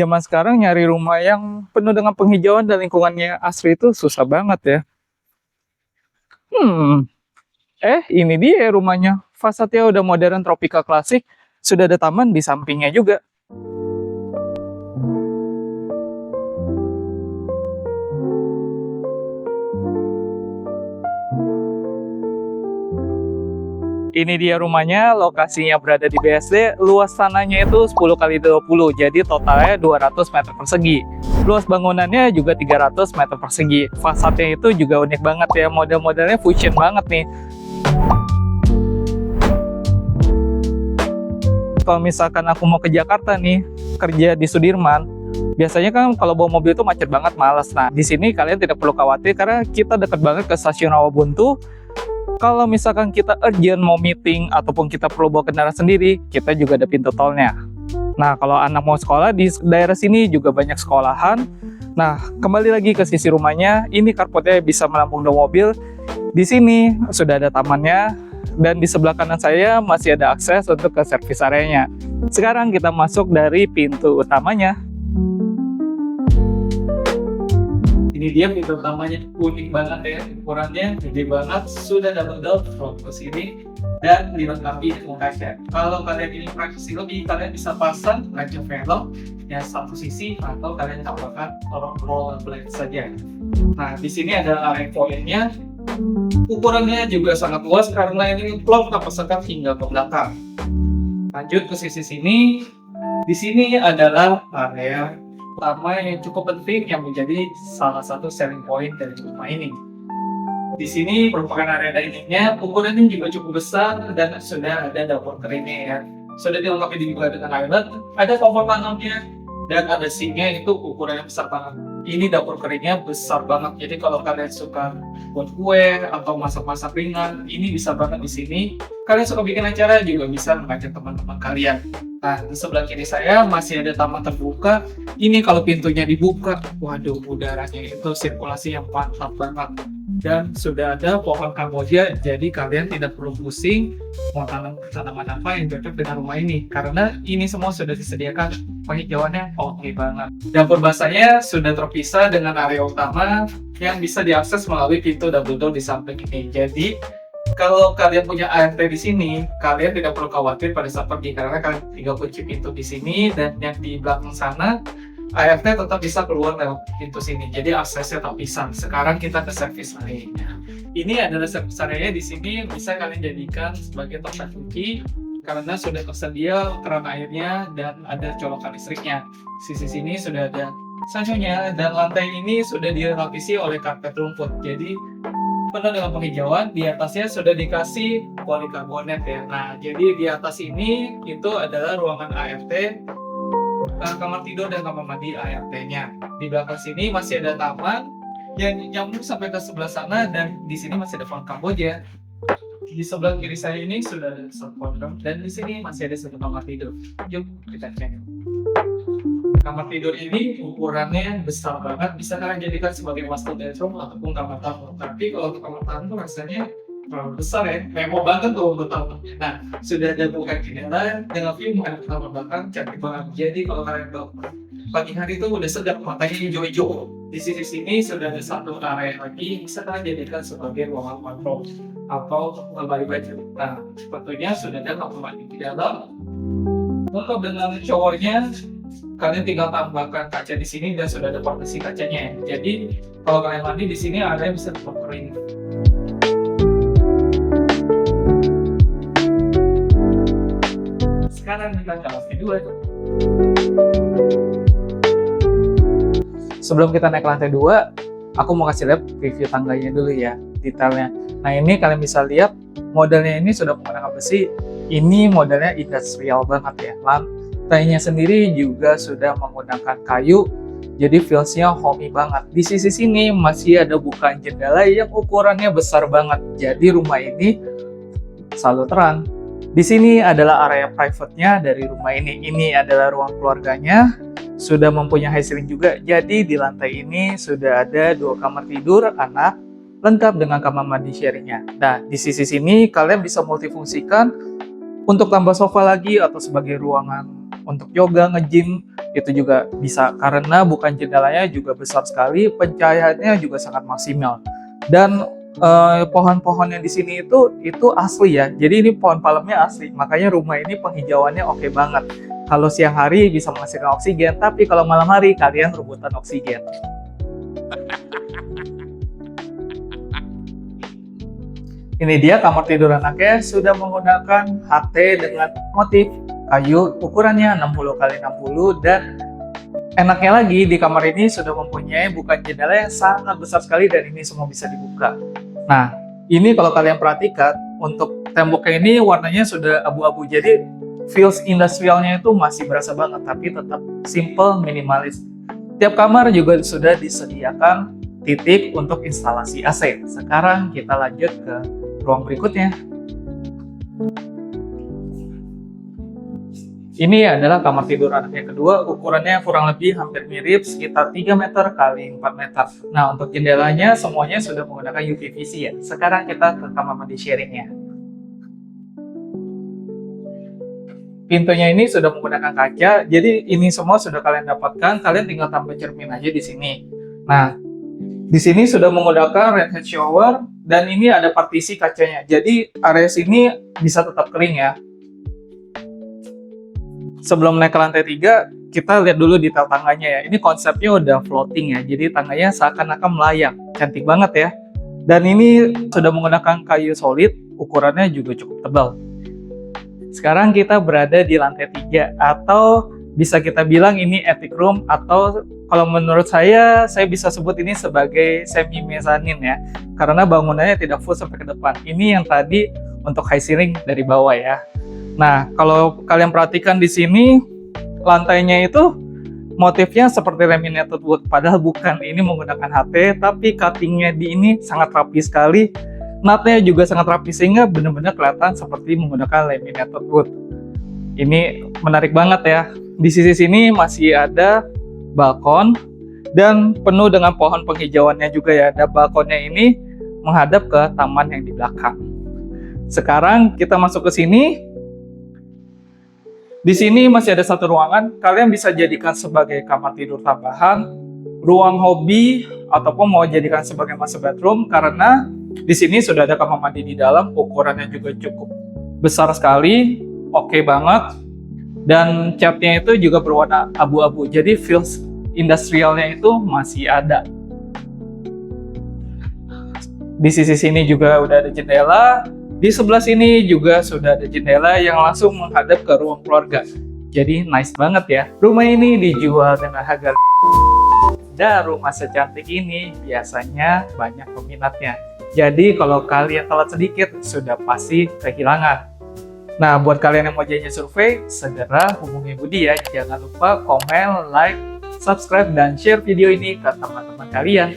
Zaman sekarang nyari rumah yang penuh dengan penghijauan dan lingkungannya asri itu susah banget ya. Hmm, ini dia rumahnya. Fasadnya udah modern tropika klasik, sudah ada taman di sampingnya juga. Ini dia rumahnya, lokasinya berada di BSD, luas tanahnya itu 10 kali 20, jadi totalnya 200 meter persegi. Luas bangunannya juga 300 meter persegi. Fasadnya itu juga unik banget ya, model-modelnya fusion banget nih. Kalau misalkan aku mau ke Jakarta nih, kerja di Sudirman, biasanya kan kalau bawa mobil itu macet banget, males. Nah, di sini kalian tidak perlu khawatir karena kita dekat banget ke stasiun Rawabuntu. Kalau misalkan kita urgent mau meeting ataupun kita perlu bawa kendaraan sendiri, kita juga ada pintu tolnya. Nah, kalau anak mau sekolah di daerah sini juga banyak sekolahan. Nah, kembali lagi ke sisi rumahnya, ini carportnya bisa menampung 2 mobil. Di sini sudah ada tamannya, dan di sebelah kanan saya masih ada akses untuk ke servis areanya. Sekarang kita masuk dari pintu utamanya. Ini dia pintu utamanya, unik banget ya, ukurannya gede banget, sudah double door front ke sini dan dilengkapi dengan kaca. Kalau kalian ingin privasi lebih, kalian bisa pasang kaca velg yang satu sisi atau kalian tambahkan roller blade saja. Nah, di sini ada area poinnya, ukurannya juga sangat luas karena ini plong kapasitas hingga ke belakang. Lanjut ke sisi sini, di sini adalah area utama yang cukup penting yang menjadi salah satu selling point dari rumah ini. Di sini merupakan area diningnya, ukurannya juga cukup besar dan sudah ada dapur keringnya ya. Sudah dilengkapi juga dengan island, ada kompor panelnya dan ada sinknya, itu ukurannya besar banget. Ini dapur keringnya besar banget, jadi kalau kalian suka buat kue atau masak-masak ringan, ini bisa banget di sini. Kalian suka bikin acara juga bisa mengajak teman-teman kalian. Nah, di sebelah kiri saya masih ada taman terbuka. Ini kalau pintunya dibuka, waduh, udaranya itu sirkulasi yang mantap banget. Dan sudah ada pohon kamboja, jadi kalian tidak perlu pusing mau tanam tanaman apa yang cocok dengan rumah ini, karena ini semua sudah disediakan penghijauannya oke banget. Dapur basahnya sudah terpisah dengan area utama yang bisa diakses melalui pintu double door di samping ini. Jadi kalau kalian punya ART di sini, kalian tidak perlu khawatir pada saat pergi karena kalian tinggal kunci pintu di sini, dan yang di belakang sana ART tetap bisa keluar lewat pintu sini. Jadi aksesnya terpisah. Sekarang kita ke servis area. Ini adalah servis area, di sini bisa kalian jadikan sebagai tempat cuci karena sudah tersedia keran airnya dan ada colokan listriknya. Sisi sini sudah ada sanyonya dan lantai ini sudah dilapisi oleh karpet rumput. Jadi penuh dengan penghijauan, di atasnya sudah dikasih polikarbonet ya. Nah, jadi di atas ini itu adalah ruangan ART, kamar tidur dan kamar mandi ART-nya. Di belakang sini masih ada taman yang nyambung sampai ke sebelah sana, dan di sini masih ada pohon kamboja. Di sebelah kiri saya ini sudah ada satu pondok, dan di sini masih ada satu kamar tidur. Yuk kita cek. Kamar tidur ini ukurannya besar banget, bisa kalian jadikan sebagai master bedroom ataupun kamar tamu. Tapi kalau untuk kamar tamu rasanya terlalu besar ya, mewah banget tuh untuk tamu. Nah, sudah ada bukan jendela dengan view menghadap ke kamar belakang, cantik banget. Jadi kalau kalian pagi hari itu udah segar, matanya hijau-hijau. Di sisi sini sudah ada satu area lagi, bisa kalian jadikan sebagai ruangan wardrobe atau lemari baju. Nah, sepatunya sudah ada kamar mandi di dalam. Untuk dengan showernya, kalian tinggal tambahkan kaca di sini dan sudah ada partisi kacanya. Jadi kalau kalian mandi di sini ada yang bisa tetap kering. Sekarang kita ke lantai 2. Sebelum kita naik ke lantai 2, aku mau kasih lihat review tangganya dulu ya, detailnya. Nah, ini kalian bisa lihat modelnya ini sudah menggunakan besi. Ini modelnya industrial banget ya. Lantainya sendiri juga sudah menggunakan kayu, jadi feels-nya homey banget. Di sisi sini masih ada bukaan jendela yang ukurannya besar banget, jadi rumah ini selalu terang. Di sini adalah area private-nya dari rumah ini. Ini adalah ruang keluarganya, sudah mempunyai high ceiling juga. Jadi di lantai ini sudah ada 2 kamar tidur anak, lengkap dengan kamar mandi sharing-nya. Nah, di sisi sini kalian bisa multifungsikan untuk tambah sofa lagi atau sebagai ruangan untuk yoga, nge-gym, itu juga bisa karena bukan jendelanya juga besar sekali, pencahayaannya juga sangat maksimal. Dan pohon-pohon yang di sini itu asli ya. Jadi ini pohon palemnya asli, makanya rumah ini penghijauannya oke banget. Kalau siang hari bisa menghasilkan oksigen, tapi kalau malam hari kalian rebutan oksigen. Ini dia kamar tidur anaknya, sudah menggunakan HT dengan motif kayu, ukurannya 60 x 60, dan enaknya lagi di kamar ini sudah mempunyai bukan jendela yang sangat besar sekali dan ini semua bisa dibuka. Nah, ini kalau kalian perhatikan, untuk temboknya ini warnanya sudah abu-abu, jadi feels industrialnya itu masih berasa banget, tapi tetap simple, minimalis. Tiap kamar juga sudah disediakan titik untuk instalasi AC. Sekarang kita lanjut ke ruang berikutnya. Ini adalah kamar tidur anak yang kedua, ukurannya kurang lebih hampir mirip, sekitar 3 meter x 4 meter. Nah, untuk jendelanya semuanya sudah menggunakan UPVC ya. Sekarang kita ke kamar mandi sharingnya. Pintunya ini sudah menggunakan kaca, jadi ini semua sudah kalian dapatkan, kalian tinggal tambah cermin aja di sini. Nah, di sini sudah menggunakan red head shower, dan ini ada partisi kacanya, jadi area sini bisa tetap kering ya. Sebelum naik ke lantai 3, kita lihat dulu detail tangganya ya. Ini konsepnya udah floating ya, jadi tangganya seakan-akan melayang. Cantik banget ya. Dan ini sudah menggunakan kayu solid, ukurannya juga cukup tebal. Sekarang kita berada di lantai 3, atau bisa kita bilang ini attic room, atau kalau menurut saya bisa sebut ini sebagai semi mezzanine ya, karena bangunannya tidak full sampai ke depan. Ini yang tadi untuk high ceiling dari bawah ya. Nah, kalau kalian perhatikan di sini, lantainya itu motifnya seperti laminated wood, padahal bukan. Ini menggunakan HT, tapi cuttingnya di ini sangat rapi sekali. Nutnya juga sangat rapi, sehingga benar-benar kelihatan seperti menggunakan laminated wood. Ini menarik banget ya. Di sisi sini masih ada balkon dan penuh dengan pohon penghijauannya juga ya. Dan balkonnya ini menghadap ke taman yang di belakang. Sekarang kita masuk ke sini. Di sini masih ada satu ruangan, kalian bisa jadikan sebagai kamar tidur tambahan, ruang hobi, ataupun mau jadikan sebagai master bedroom, karena di sini sudah ada kamar mandi di dalam, ukurannya juga cukup besar sekali, oke banget, dan catnya itu juga berwarna abu-abu, jadi feels industrialnya itu masih ada. Di sisi sini juga udah ada jendela. Di sebelah sini juga sudah ada jendela yang langsung menghadap ke ruang keluarga. Jadi nice banget ya. Rumah ini dijual dengan harga dan rumah secantik ini biasanya banyak peminatnya. Jadi kalau kalian telat sedikit sudah pasti kehilangan. Nah, buat kalian yang mau janji survei, segera hubungi Budi ya. Jangan lupa komen, like, subscribe, dan share video ini ke teman-teman kalian.